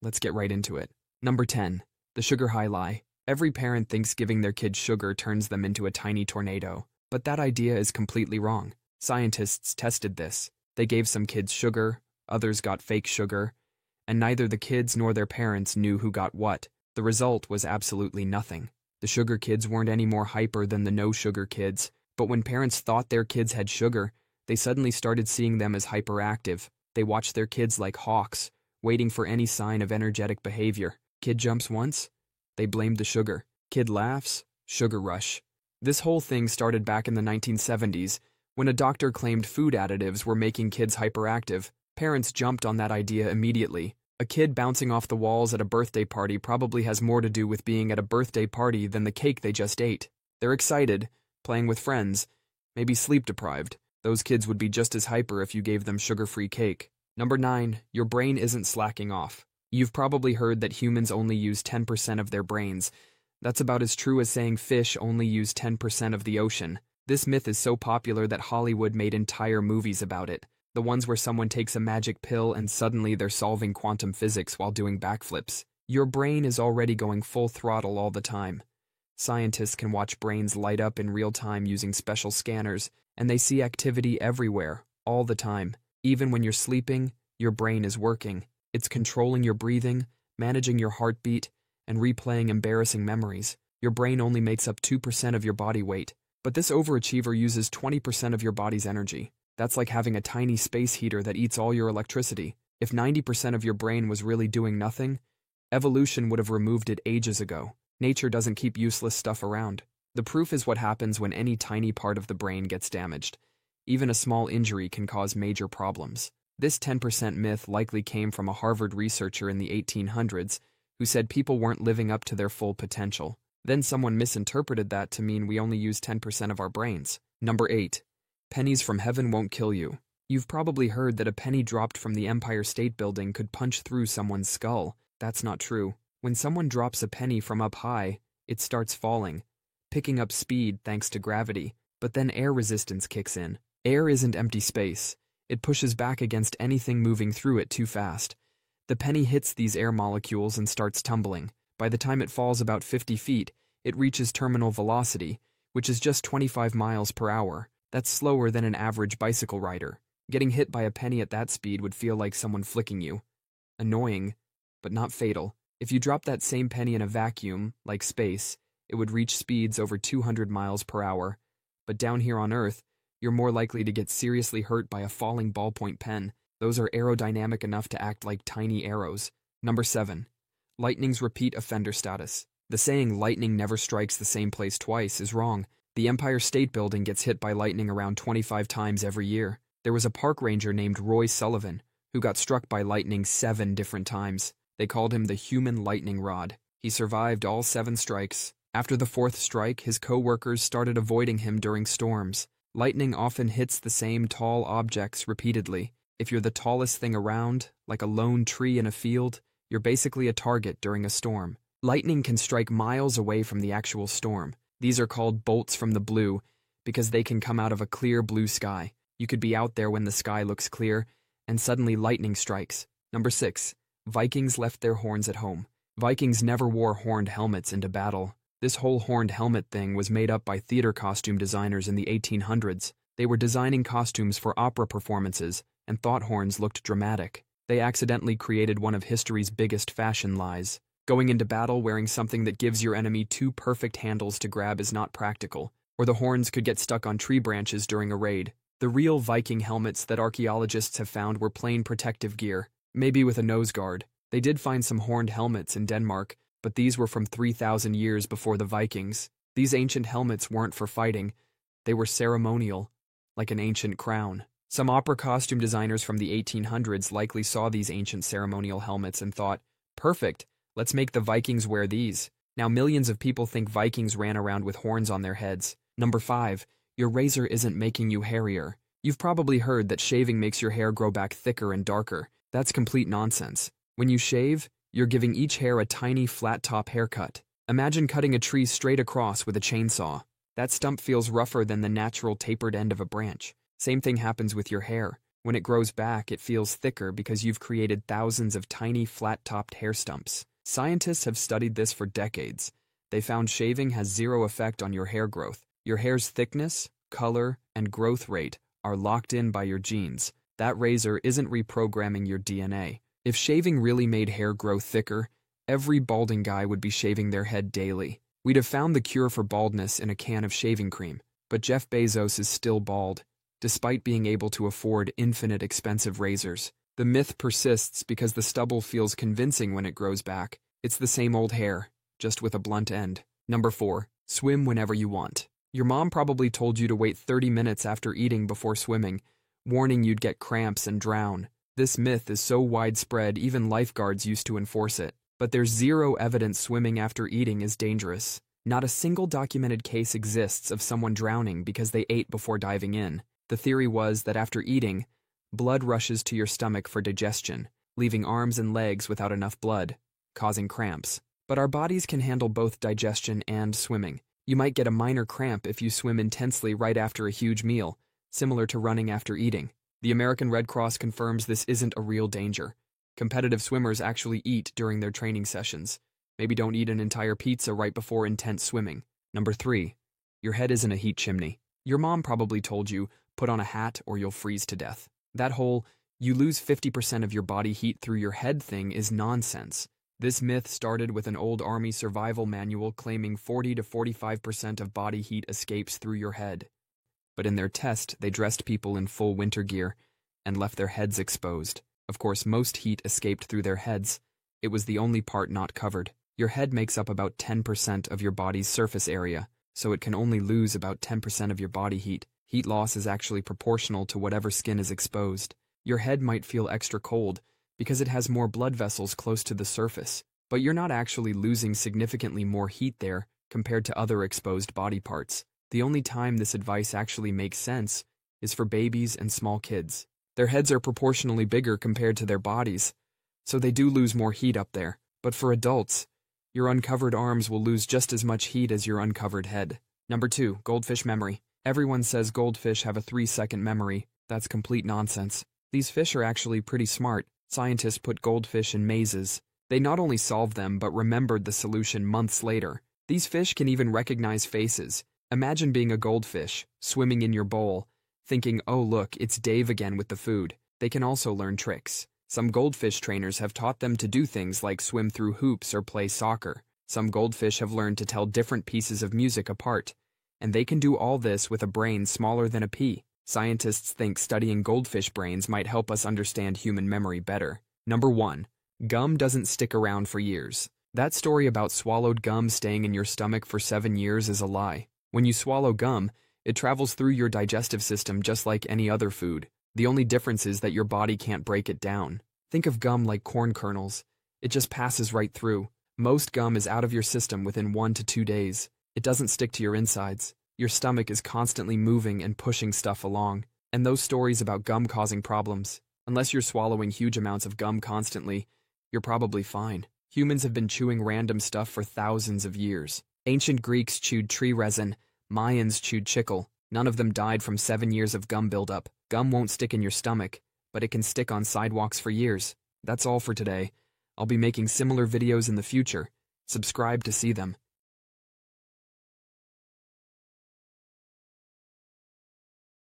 Let's get right into it. Number 10. The sugar high lie. Every parent thinks giving their kid sugar turns them into a tiny tornado. But that idea is completely wrong. Scientists tested this. They gave some kids sugar, others got fake sugar, and neither the kids nor their parents knew who got what. The result was absolutely nothing. The sugar kids weren't any more hyper than the no-sugar kids, but when parents thought their kids had sugar, they suddenly started seeing them as hyperactive. They watched their kids like hawks, waiting for any sign of energetic behavior. Kid jumps once? They blamed the sugar. Kid laughs? Sugar rush. This whole thing started back in the 1970s, when a doctor claimed food additives were making kids hyperactive. Parents jumped on that idea immediately. A kid bouncing off the walls at a birthday party probably has more to do with being at a birthday party than the cake they just ate. They're excited, playing with friends, maybe sleep-deprived. Those kids would be just as hyper if you gave them sugar-free cake. Number 9. Your brain isn't slacking off. You've probably heard that humans only use 10% of their brains. That's about as true as saying fish only use 10% of the ocean. This myth is so popular that Hollywood made entire movies about it. The ones where someone takes a magic pill and suddenly they're solving quantum physics while doing backflips. Your brain is already going full throttle all the time. Scientists can watch brains light up in real time using special scanners, and they see activity everywhere, all the time. Even when you're sleeping, your brain is working. It's controlling your breathing, managing your heartbeat, and replaying embarrassing memories. Your brain only makes up 2% of your body weight, but this overachiever uses 20% of your body's energy. That's like having a tiny space heater that eats all your electricity. If 90% of your brain was really doing nothing, evolution would have removed it ages ago. Nature doesn't keep useless stuff around. The proof is what happens when any tiny part of the brain gets damaged. Even a small injury can cause major problems. This 10% myth likely came from a Harvard researcher in the 1800s who said people weren't living up to their full potential. Then someone misinterpreted that to mean we only use 10% of our brains. Number 8. Pennies from heaven won't kill you. You've probably heard that a penny dropped from the Empire State Building could punch through someone's skull. That's not true. When someone drops a penny from up high, it starts falling, picking up speed thanks to gravity, but then air resistance kicks in. Air isn't empty space. It pushes back against anything moving through it too fast. The penny hits these air molecules and starts tumbling. By the time it falls about 50 feet, it reaches terminal velocity, which is just 25 miles per hour. That's slower than an average bicycle rider. Getting hit by a penny at that speed would feel like someone flicking you. Annoying, but not fatal. If you drop that same penny in a vacuum, like space, it would reach speeds over 200 miles per hour. But down here on Earth, you're more likely to get seriously hurt by a falling ballpoint pen. Those are aerodynamic enough to act like tiny arrows. Number 7. Lightning's repeat offender status. The saying lightning never strikes the same place twice is wrong. The Empire State Building gets hit by lightning around 25 times every year. There was a park ranger named Roy Sullivan who got struck by lightning 7 different times. They called him the human lightning rod. He survived all 7 strikes. After the 4th strike, his co-workers started avoiding him during storms. Lightning often hits the same tall objects repeatedly. If you're the tallest thing around, like a lone tree in a field, you're basically a target during a storm. Lightning can strike miles away from the actual storm. These are called bolts from the blue because they can come out of a clear blue sky. You could be out there when the sky looks clear, and suddenly lightning strikes. Number 6. Vikings left their horns at home. Vikings never wore horned helmets into battle. This whole horned helmet thing was made up by theater costume designers in the 1800s. They were designing costumes for opera performances and thought horns looked dramatic. They accidentally created one of history's biggest fashion lies. Going into battle wearing something that gives your enemy 2 perfect handles to grab is not practical, or the horns could get stuck on tree branches during a raid. The real Viking helmets that archaeologists have found were plain protective gear, maybe with a nose guard. They did find some horned helmets in Denmark, but these were from 3,000 years before the Vikings. These ancient helmets weren't for fighting, they were ceremonial, like an ancient crown. Some opera costume designers from the 1800s likely saw these ancient ceremonial helmets and thought, perfect, let's make the Vikings wear these. Now millions of people think Vikings ran around with horns on their heads. Number 5. Your razor isn't making you hairier. You've probably heard that shaving makes your hair grow back thicker and darker. That's complete nonsense. When you shave, you're giving each hair a tiny flat-top haircut. Imagine cutting a tree straight across with a chainsaw. That stump feels rougher than the natural tapered end of a branch. Same thing happens with your hair. When it grows back, it feels thicker because you've created thousands of tiny, flat-topped hair stumps. Scientists have studied this for decades. They found shaving has zero effect on your hair growth. Your hair's thickness, color, and growth rate are locked in by your genes. That razor isn't reprogramming your DNA. If shaving really made hair grow thicker, every balding guy would be shaving their head daily. We'd have found the cure for baldness in a can of shaving cream. But Jeff Bezos is still bald, despite being able to afford infinite expensive razors. The myth persists because the stubble feels convincing when it grows back. It's the same old hair, just with a blunt end. Number 4. Swim whenever you want. Your mom probably told you to wait 30 minutes after eating before swimming, warning you'd get cramps and drown. This myth is so widespread even lifeguards used to enforce it. But there's zero evidence swimming after eating is dangerous. Not a single documented case exists of someone drowning because they ate before diving in. The theory was that after eating, blood rushes to your stomach for digestion, leaving arms and legs without enough blood, causing cramps. But our bodies can handle both digestion and swimming. You might get a minor cramp if you swim intensely right after a huge meal, similar to running after eating. The American Red Cross confirms this isn't a real danger. Competitive swimmers actually eat during their training sessions. Maybe don't eat an entire pizza right before intense swimming. Number 3. Your head isn't a heat chimney. Your mom probably told you, put on a hat or you'll freeze to death. That whole, you lose 50% of your body heat through your head thing is nonsense. This myth started with an old Army survival manual claiming 40 to 45% of body heat escapes through your head. But in their test, they dressed people in full winter gear and left their heads exposed. Of course, most heat escaped through their heads. It was the only part not covered. Your head makes up about 10% of your body's surface area, so it can only lose about 10% of your body heat. Heat loss is actually proportional to whatever skin is exposed. Your head might feel extra cold because it has more blood vessels close to the surface, but you're not actually losing significantly more heat there compared to other exposed body parts. The only time this advice actually makes sense is for babies and small kids. Their heads are proportionally bigger compared to their bodies, so they do lose more heat up there. But for adults, your uncovered arms will lose just as much heat as your uncovered head. Number 2. Goldfish memory. Everyone says goldfish have a 3-second memory. That's complete nonsense. These fish are actually pretty smart. Scientists put goldfish in mazes. They not only solved them, but remembered the solution months later. These fish can even recognize faces. Imagine being a goldfish, swimming in your bowl, thinking, oh look, it's Dave again with the food. They can also learn tricks. Some goldfish trainers have taught them to do things like swim through hoops or play soccer. Some goldfish have learned to tell different pieces of music apart, and they can do all this with a brain smaller than a pea. Scientists think studying goldfish brains might help us understand human memory better. Number 1. Gum doesn't stick around for years. That story about swallowed gum staying in your stomach for 7 years is a lie. When you swallow gum, it travels through your digestive system just like any other food. The only difference is that your body can't break it down. Think of gum like corn kernels. It just passes right through. Most gum is out of your system within 1 to 2 days. It doesn't stick to your insides. Your stomach is constantly moving and pushing stuff along. And those stories about gum causing problems, unless you're swallowing huge amounts of gum constantly, you're probably fine. Humans have been chewing random stuff for thousands of years. Ancient Greeks chewed tree resin. Mayans chewed chicle. None of them died from 7 years of gum buildup. Gum won't stick in your stomach, but it can stick on sidewalks for years. That's all for today. I'll be making similar videos in the future. Subscribe to see them.